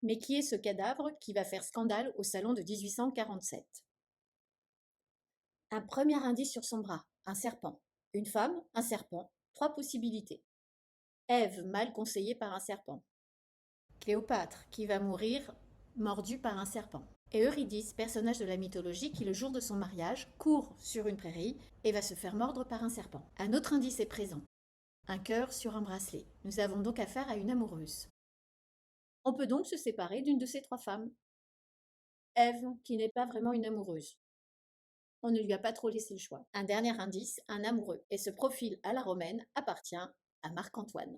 Mais qui est ce cadavre qui va faire scandale au salon de 1847? Un premier indice sur son bras, un serpent. Une femme, un serpent. Trois possibilités. Ève, mal conseillée par un serpent. Cléopâtre, qui va mourir mordue par un serpent. Et Eurydice, personnage de la mythologie qui, le jour de son mariage, court sur une prairie et va se faire mordre par un serpent. Un autre indice est présent. Un cœur sur un bracelet. Nous avons donc affaire à une amoureuse. On peut donc se séparer d'une de ces trois femmes. Ève, qui n'est pas vraiment une amoureuse. On ne lui a pas trop laissé le choix. Un dernier indice, un amoureux. Et ce profil à la romaine appartient à Marc-Antoine.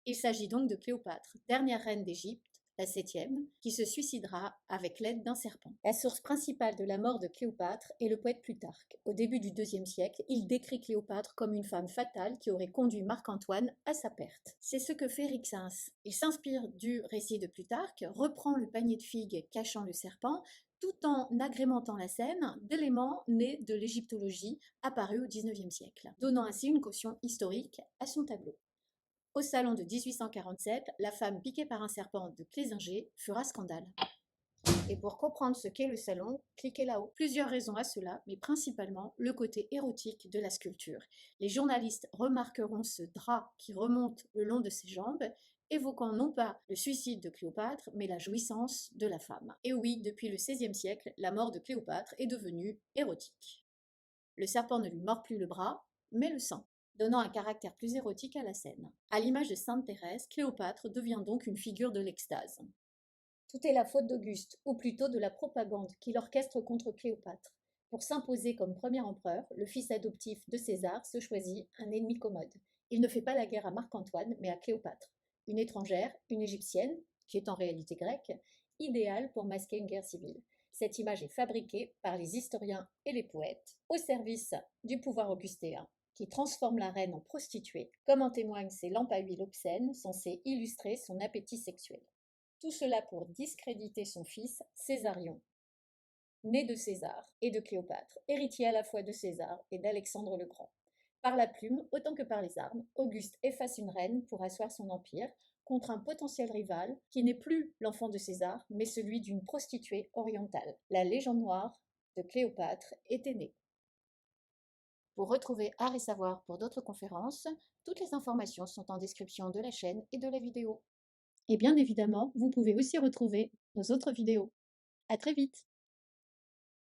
Il s'agit donc de Cléopâtre, dernière reine d'Égypte, la septième, qui se suicidera avec l'aide d'un serpent. La source principale de la mort de Cléopâtre est le poète Plutarque. Au début du IIe siècle, il décrit Cléopâtre comme une femme fatale qui aurait conduit Marc-Antoine à sa perte. C'est ce que fait Rixens. Il s'inspire du récit de Plutarque, reprend le panier de figues cachant le serpent, tout en agrémentant la scène d'éléments nés de l'égyptologie apparus au XIXe siècle, donnant ainsi une caution historique à son tableau. Au salon de 1847, la femme piquée par un serpent de Clésinger fera scandale. Et pour comprendre ce qu'est le salon, cliquez là-haut. Plusieurs raisons à cela, mais principalement le côté érotique de la sculpture. Les journalistes remarqueront ce drap qui remonte le long de ses jambes, évoquant non pas le suicide de Cléopâtre, mais la jouissance de la femme. Et oui, depuis le XVIe siècle, la mort de Cléopâtre est devenue érotique. Le serpent ne lui mord plus le bras, mais le sang, donnant un caractère plus érotique à la scène. À l'image de Sainte Thérèse, Cléopâtre devient donc une figure de l'extase. Tout est la faute d'Auguste, ou plutôt de la propagande qu'il orchestre contre Cléopâtre. Pour s'imposer comme premier empereur, le fils adoptif de César se choisit un ennemi commode. Il ne fait pas la guerre à Marc-Antoine, mais à Cléopâtre, une étrangère, une égyptienne, qui est en réalité grecque, idéale pour masquer une guerre civile. Cette image est fabriquée par les historiens et les poètes au service du pouvoir augustéen, qui transforme la reine en prostituée, comme en témoignent ces lampes à huile obscènes censées illustrer son appétit sexuel. Tout cela pour discréditer son fils, Césarion, né de César et de Cléopâtre, héritier à la fois de César et d'Alexandre le Grand. Par la plume, autant que par les armes, Auguste efface une reine pour asseoir son empire contre un potentiel rival qui n'est plus l'enfant de César, mais celui d'une prostituée orientale. La légende noire de Cléopâtre était née. Pour retrouver Art et Savoir pour d'autres conférences, toutes les informations sont en description de la chaîne et de la vidéo. Et bien évidemment, vous pouvez aussi retrouver nos autres vidéos. À très vite!